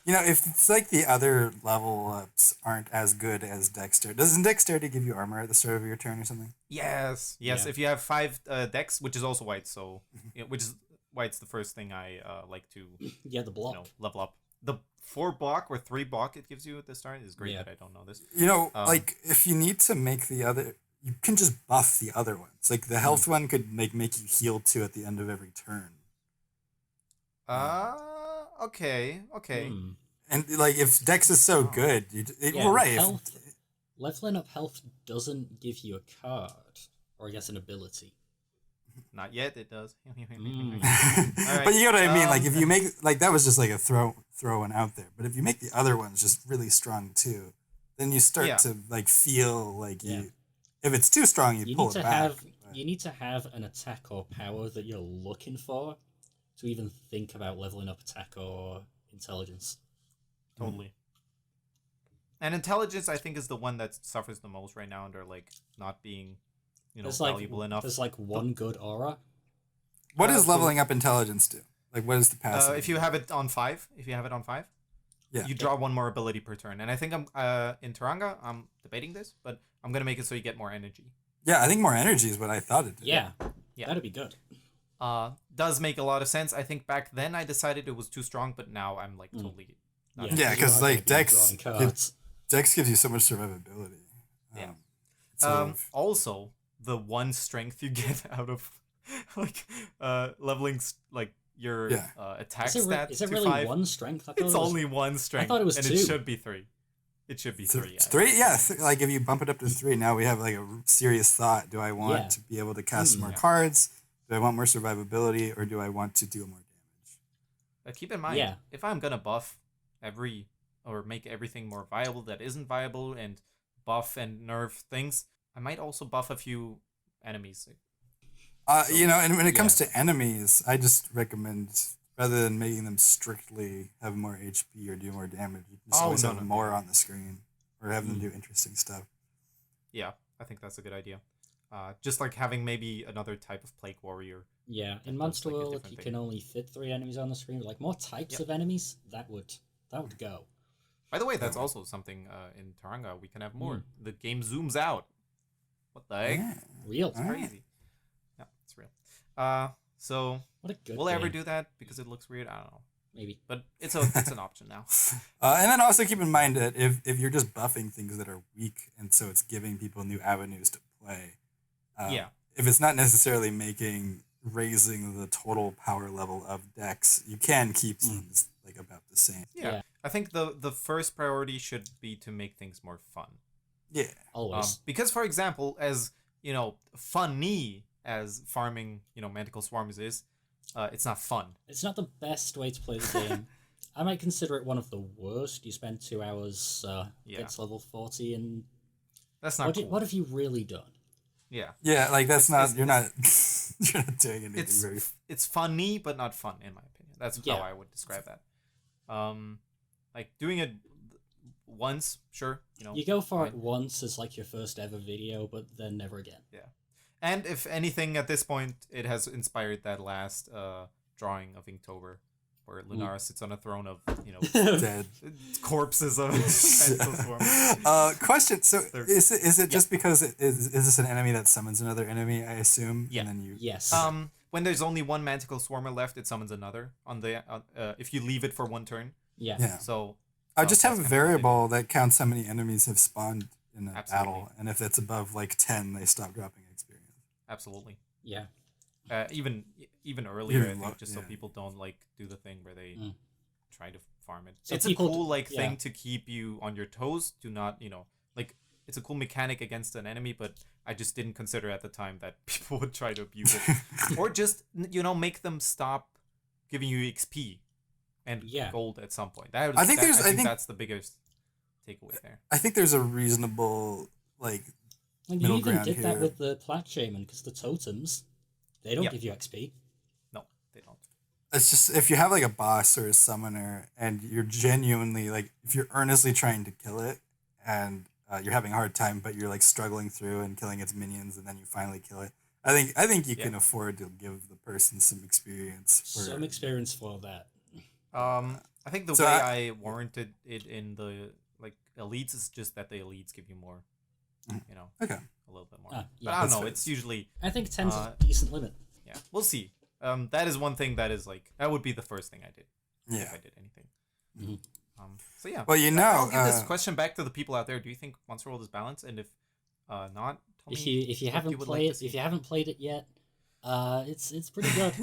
If it's like the other level ups aren't as good as Dexter, doesn't Dexterity give you armor at the start of your turn or something? Yes. If you have 5 Dex, which is also white, so which is why it's the first thing I like to the block level up. The 4 block or 3 block it gives you at the start is great that I don't know this. If you need to make the other, you can just buff the other ones. Like the health one could make you heal 2 at the end of every turn. Okay. And if Dex is so good, leveling up health doesn't give you a card, or I guess an ability. Not yet, it does. Right. But you know what I mean? If you make that was just a throwing out there. But if you make the other ones just really strong too, then you start to feel if it's too strong, you pull it back. You need to have an attack or power that you're looking for to even think about leveling up attack or intelligence. Totally. And intelligence, I think, is the one that suffers the most right now under not being valuable enough. There's one good aura, What does leveling up intelligence do? Like, what is the passive? If you have it on 5, yeah, you draw one more ability per turn. And I think I'm in Taranga, I'm debating this, but I'm gonna make it so you get more energy. Yeah, I think more energy is what I thought it did. Yeah, that'd be good. Does make a lot of sense. I think back then I decided it was too strong, but now I'm like totally. Yeah, because like Dex gives you so much survivability. Yeah. Also, the one strength you get out of like leveling like your attack stats. Is it really 5. one strength? It's only one strength. I thought it was 2. It should be 3. It should be 3. Yeah. 3? Yeah. Like if you bump it up to 3, now we have like a serious thought. Do I want to be able to cast more cards? Do I want more survivability, or do I want to deal more damage? Keep in mind, if I'm gonna buff or make everything more viable that isn't viable, and buff and nerf things, I might also buff a few enemies. And when it comes to enemies, I just recommend, rather than making them strictly have more HP or do more damage, you can just always have more on the screen, or have them do interesting stuff. Yeah, I think that's a good idea. Just like having maybe another type of Plague Warrior. Yeah, in Monster World, you can only fit 3 enemies on the screen. Like, more types of enemies, that would go. By the way, that's also something in Taranga. We can have more. The game zooms out. What the heck? Yeah. Real. It's crazy. Yeah, it's real. So what a good will I game. ever do that because it looks weird? I don't know. Maybe. But it's an option now. And then also keep in mind that if you're just buffing things that are weak, and so it's giving people new avenues to play. If it's not necessarily raising the total power level of decks, you can keep things like about the same. Yeah. I think the first priority should be to make things more fun. Yeah. Always. Because, for example, as, funny as farming, Manticle Swarms is, it's not fun. It's not the best way to play the game. I might consider it one of the worst. You spend 2 hours, gets level 40, and... That's not cool. What have you really done? Yeah. Yeah, like that's not you're not you're not doing anything it's funny but not fun, in my opinion. That's how I would describe that. Like doing it once, sure, You go for it once as like your first ever video, but then never again. Yeah. And if anything at this point it has inspired that last drawing of Inktober, where Lunara sits on a throne of, dead corpses of Manticle Swarm. Question. So is it just because is this an enemy that summons another enemy, I assume? Yeah. And then you... Yes. When there's only one Manticle Swarmer left, it summons another on the if you leave it for 1 turn. Yeah. So I just have a variable that counts how many enemies have spawned in a battle, and if it's above like 10, they stop dropping experience. Absolutely. Yeah. Even earlier, I think, just so people don't do the thing where they try to farm it. So it's a cool thing to keep you on your toes. Do not, it's a cool mechanic against an enemy, but I just didn't consider at the time that people would try to abuse it, or just make them stop giving you XP and gold at some point. I think that's the biggest takeaway there. I think there's a reasonable and you even did that with the Plat Shaman, because the totems, they don't give you XP. No, they don't. It's just if you have like a boss or a summoner, and you're genuinely if you're earnestly trying to kill it, and you're having a hard time, but you're struggling through and killing its minions, and then you finally kill it. I think you can afford to give the person some experience. Some experience for that. I think the way I warranted it in the elites is just that the elites give you more. Okay. A little bit more. Yeah, but I don't know. It's usually... I think 10's a decent limit. Yeah, we'll see. That is one thing that is that would be the first thing I did. Yeah. If I did anything. Mm-hmm. So yeah. Well, I'll give this question back to the people out there. Do you think Monster World is balanced? And if not, tell me if you haven't played it yet, it's pretty good.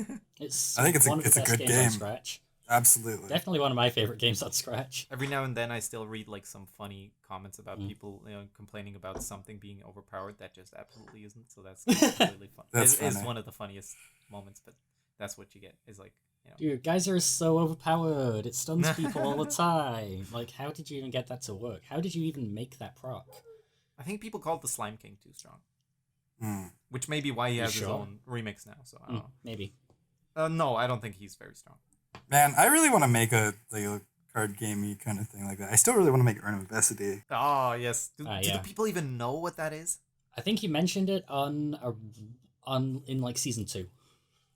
I think it's a good game. On Scratch. Absolutely. Definitely one of my favorite games on Scratch. Every now and then I still read some funny comments about people complaining about something being overpowered that just absolutely isn't. So that's really fun. It's one of the funniest moments, but that's what you get is Dude, Geyser is so overpowered. It stuns people all the time. How did you even get that to work? How did you even make that proc? I think people called the Slime King too strong. Which may be why he has his own remix now. So I don't know. Maybe. No, I don't think he's very strong. Man, I really want to make a card gamey kind of thing like that. I still really want to make Urn of Vesidy. Oh yes. Do the people even know what that is? I think he mentioned it in season 2.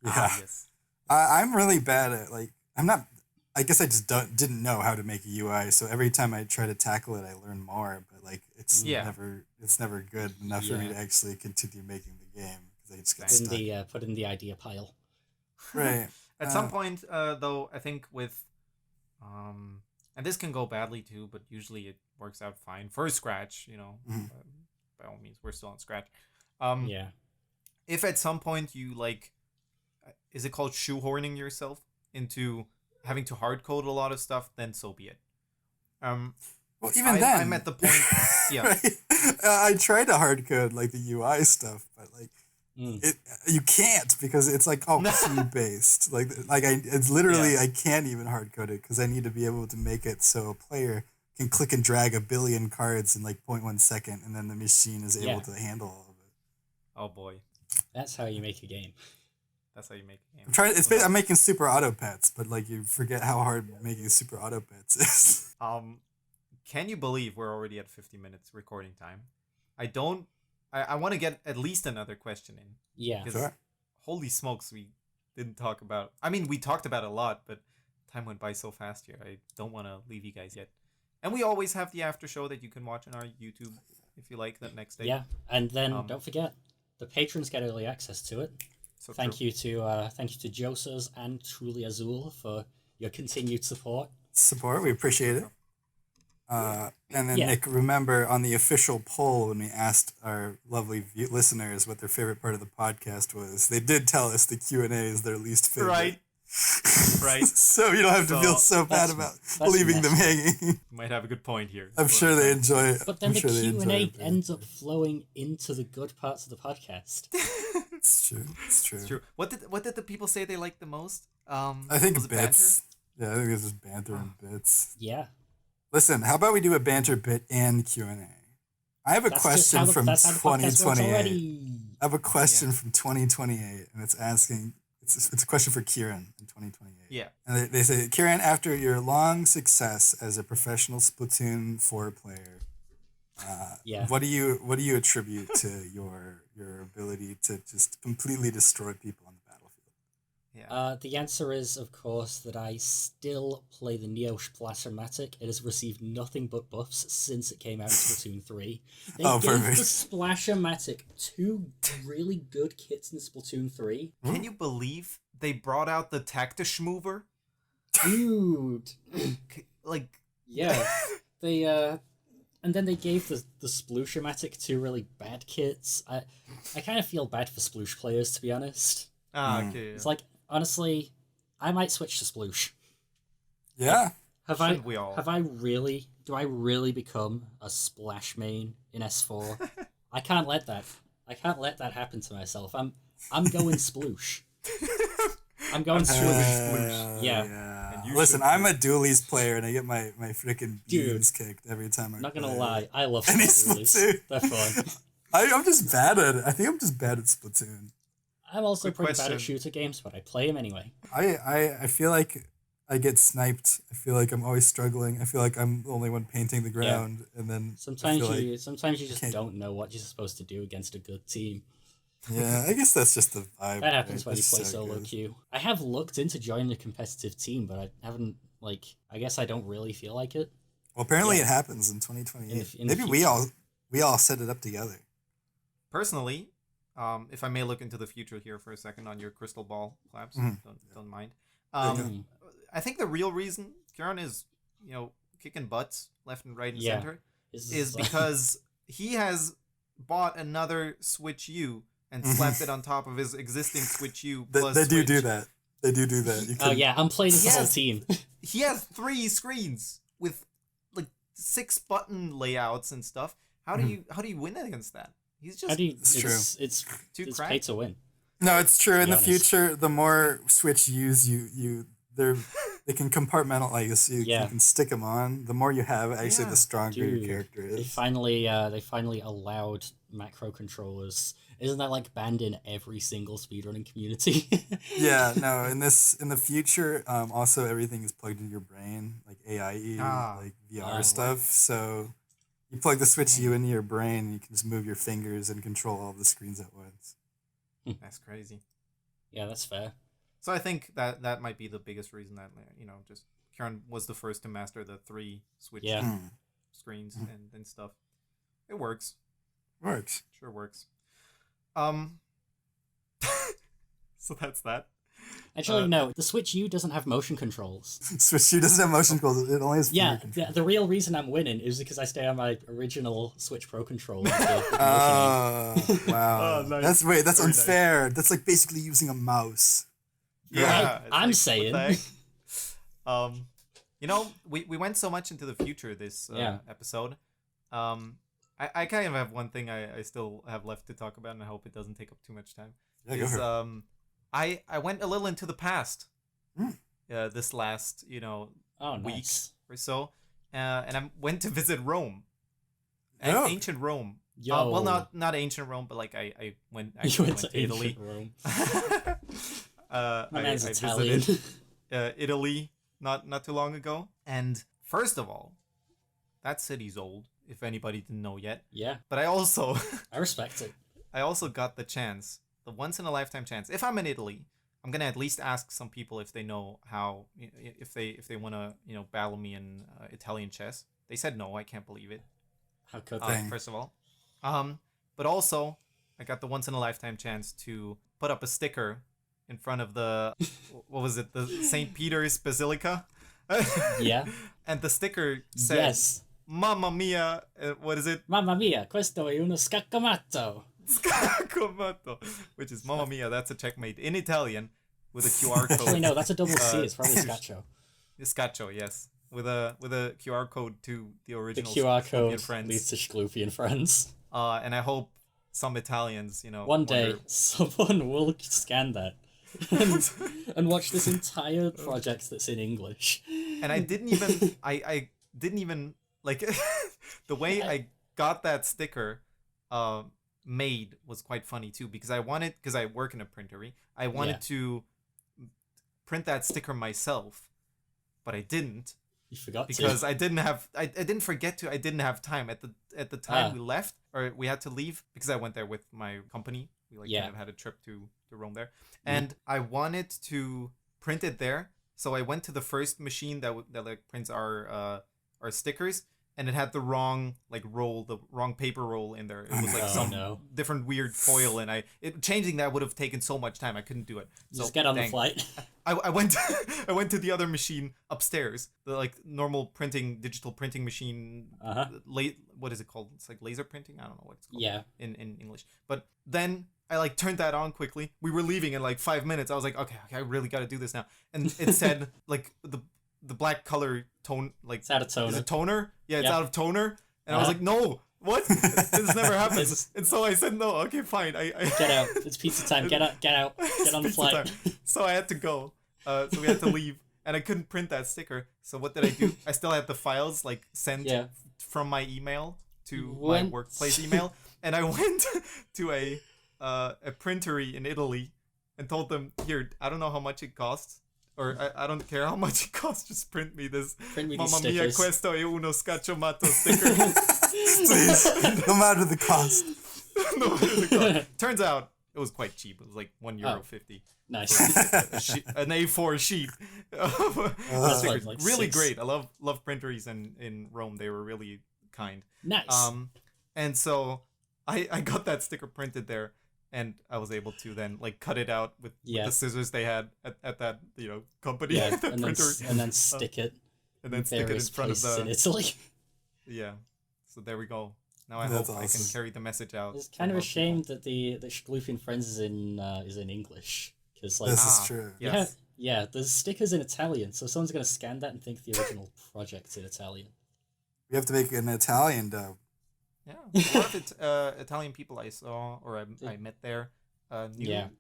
Yeah. Yes. I'm really bad at I'm not. I guess I just didn't know how to make a UI. So every time I try to tackle it, I learn more. But it's Yeah. never good enough for me Yeah. to actually continue making the game because I just get Put in stuck. the put in the idea pile. Right. At some point, though, I think with, and this can go badly too, but usually it works out fine for Scratch. Mhm. By all means, we're still on Scratch. Yeah. If at some point you is it called shoehorning yourself into having to hard code a lot of stuff, then so be it. Well, even then, I'm at the point. Yeah. Right? I tried to hard code the UI stuff, but you can't because it's all key based. It's literally I can't even hard code it because I need to be able to make it so a player can click and drag a billion cards in 0.1 second, and then the machine is able to handle all of it. Oh boy, That's how you make a game. that's how you make a game. I'm making super auto pets, but you forget how hard making super auto pets is. Can you believe we're already at 50 minutes recording time? I want to get at least another question in. Yeah. Sure. Holy smokes, we didn't talk about. I mean, we talked about a lot, but time went by so fast here. I don't want to leave you guys yet. And we always have the after show that you can watch on our YouTube if you like that next day. Yeah, and then don't forget, the patrons get early access to it. So thank you to Josas and Truly Azul for your continued support. We appreciate it. And then Nick, remember on the official poll when we asked our lovely listeners what their favorite part of the podcast was, they did tell us the Q&A is their least favorite. Right. Right. So you don't have to feel so bad about leaving them hanging. You might have a good point here. I'm sure they enjoy it. But then the Q&A ends up flowing into the good parts of the podcast. It's true. It's true. What did the people say they liked the most? I think bits. Yeah, I think it's just banter and bits. Yeah. Listen, how about we do a banter bit and Q&A? I have a question from 2028. I have a question from 2028, and it's asking. It's a question for Keiron in 2028. Yeah. And they say, Keiron, after your long success as a professional Splatoon 4 player, what do you attribute to your ability to just completely destroy people on the battlefield? Yeah. The answer is, of course, that I still play the Neo Splashmatic. It has received nothing but buffs since it came out in Splatoon 3. They gave perfect. the Splashmatic 2 really good kits in Splatoon 3. Can you believe they brought out the Tactisch mover? Dude. Yeah. They and then they gave the Splooshomatic 2 really bad kits. I kind of feel bad for Sploosh players, to be honest. Okay. It's honestly, I might switch to Sploosh. Yeah. Do I really become a Splash main in S4? I can't let that happen to myself. I'm going Sploosh. I'm going Sploosh. Yeah. Listen, I'm a dualies player and I get my freaking beans kicked every time I'm not gonna lie, I love any Splatoon. Splatoon. They're fun. I'm just bad at it. I think I'm just bad at Splatoon. I'm also pretty bad at shooter games, but I play them anyway. I feel like I get sniped. I feel like I'm always struggling. I feel like I'm the only one painting the ground, and then sometimes you just don't know what you're supposed to do against a good team. Yeah, I guess that's just the vibe. That happens when you play solo queue. I have looked into joining a competitive team, but I haven't. I guess I don't really feel like it. Well, apparently it happens in 2028. Maybe we all set it up together. Personally, if I may look into the future here for a second on your crystal ball, Klabss, don't mind. I think the real reason Keiron is, kicking butts left and right and center is because he has bought another Switch U and slapped it on top of his existing Switch U plus They Switch. do that. They do that. I'm playing the whole team. He has 3 screens with 6 button layouts and stuff. How do you win against that? He's just it's pay to win. No, it's true. In the future, the more Switch U's they can compartmentalize. You can stick them on. The more you have, actually, the stronger your character is. They finally allowed macro controllers. Isn't that banned in every single speedrunning community? Yeah, no. In the future, also everything is plugged into your brain, like AIE, VR stuff. So you plug the Switch U into your brain, and you can just move your fingers and control all the screens at once. That's crazy. Yeah, that's fair. So I think that might be the biggest reason that, just Keiron was the first to master the 3 Switch screens and stuff. It works. Works. Sure works. So that's that. Actually, no, the Switch U doesn't have motion controls. Switch U doesn't have motion controls. It only has finger controls. The real reason I'm winning is because I stay on my original Switch Pro controller. Wow. Nice. That's unfair. Nice. That's like basically using a mouse. Yeah, I'm saying. We went so much into the future this episode. I kind of have one thing I still have left to talk about, and I hope it doesn't take up too much time. I went a little into the past this last week or so, and I went to visit Rome, ancient Rome. Well, not ancient Rome, but like I went to Italy. Rome. I Italian. visited Italy not too long ago, and first of all, that city's old. If anybody didn't know yet. Yeah. But I respect it. I also got the chance, the once in a lifetime chance. If I'm in Italy, I'm gonna at least ask some people if they know how, if they want to, battle me in Italian chess. They said no. I can't believe it. How could they? First of all, but also I got the once in a lifetime chance to put up a sticker in front of the what was it, the St. Peter's Basilica? Yeah. And the sticker said, yes. Mamma mia, what is it? Mamma mia, questo è uno scaccomatto. Scaccomatto, which is Mamma mia, that's a checkmate in Italian with a QR code. Actually, no, that's a double C. It's probably scaccio. Scaccio, yes, with a QR code to the original. The QR code friends. leads to Schlupian friends. And I hope some Italians, one day someone will scan that and watch this entire project that's in English. And I didn't even like the way I got that sticker made was quite funny too, because I work in a printery. I wanted to print that sticker myself, but I didn't. You forgot because I didn't have I didn't forget to. I didn't have time at the time we left, or we had to leave, because I went there with my company. We kind of had a trip to Rome there, and I wanted to print it there. So I went to the first machine that prints our stickers, and it had the wrong roll, the wrong paper roll in there. It was different weird foil, and changing that would have taken so much time. I couldn't do it. So just get on the flight. I went I went to the other machine upstairs, the normal digital printing machine. What is it called? It's like laser printing. I don't know what it's called. Yeah. In English. But then I turned that on quickly. We were leaving in 5 minutes. I was like, okay, I really got to do this now. And it said the black color tone, it's out of toner. Is it toner? Yeah, it's out of toner. And I was like, no, what? This never happens. And so I said, no, okay, fine. I get out. It's pizza time. Get out. Get on the flight. Time. So I had to go. So we had to leave, and I couldn't print that sticker. So what did I do? I still had the files sent from my email to my workplace email, and I went to a printery in Italy and told them, here, I don't know how much it costs. Or I don't care how much it costs, just print me this Mamma mia, questo è uno scacciamato sticker. Please, no matter the cost. Turns out it was quite cheap. It was like €1.50. Nice. An A4 sheet. That's really great. I love printeries in Rome. They were really kind. Nice. And so I got that sticker printed there. And I was able to then cut it out with the scissors they had at that company. Yeah, that and then stick it. And then stick it in front of the. In Italy. Yeah, so there we go. Now I hope I can carry the message out. It's kind of a shame that the Schlufian Friends is in English, because this is true. Yes. Yeah, there's stickers in Italian, so someone's gonna scan that and think the original project's in Italian. We have to make an Italian dub. Yeah, a lot of Italian people I saw or I met there knew an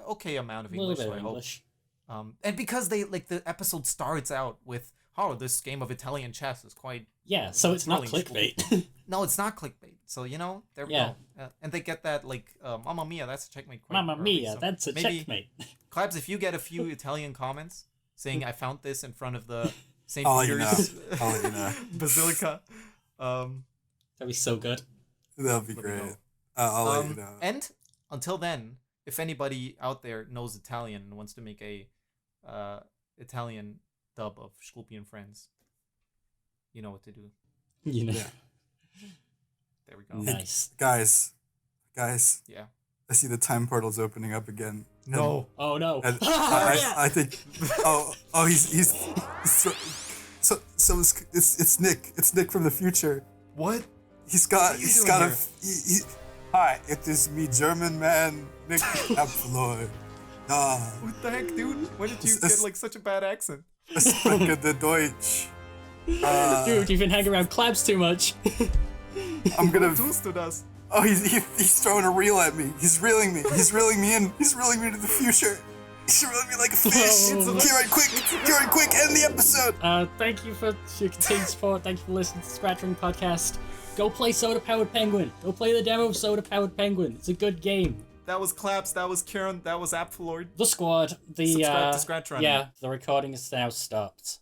okay amount of English. A little bit of English. And because they the episode starts out with this game of Italian chess is quite so it's not clickbait. No, it's not clickbait. So there we go. And they get that Mamma mia, that's a checkmate. Mamma mia, so that's a checkmate. Klabss, if you get a few Italian comments saying I found this in front of the St. Peter's Basilica. That'd be so good. That'd be great. I'll let you know. And until then, if anybody out there knows Italian and wants to make a Italian dub of Shkulpi and Friends, you know what to do. You know. Yeah. There we go. Nice. Guys, Yeah. I see the time portal's opening up again. No. Oh no. And Yeah. I think. He's so it's Nick. It's Nick from the future. What? He's got What are you doing here? Hi, it is me, German man, Nick Apfloy. What the heck, dude? When did you get like such a bad accent? I spreche the Deutsch. Dude, you've been hanging around Klabss too much. I'm gonna. Tust du das? Oh, he's throwing a reel at me. He's reeling me. He's reeling me in. He's reeling me to the future. He's reeling me like a fish. Whoa. Keiron, quick, end the episode. Thank you for your continued support. Thank you for listening to ScratchRunning Podcast. Go play Soda Powered Penguin. Go play the demo of Soda Powered Penguin. It's a good game. That was Klabss, that was Keiron, that was Apflord. The squad. Subscribe to ScratchRunning. Yeah, the recording is now stopped.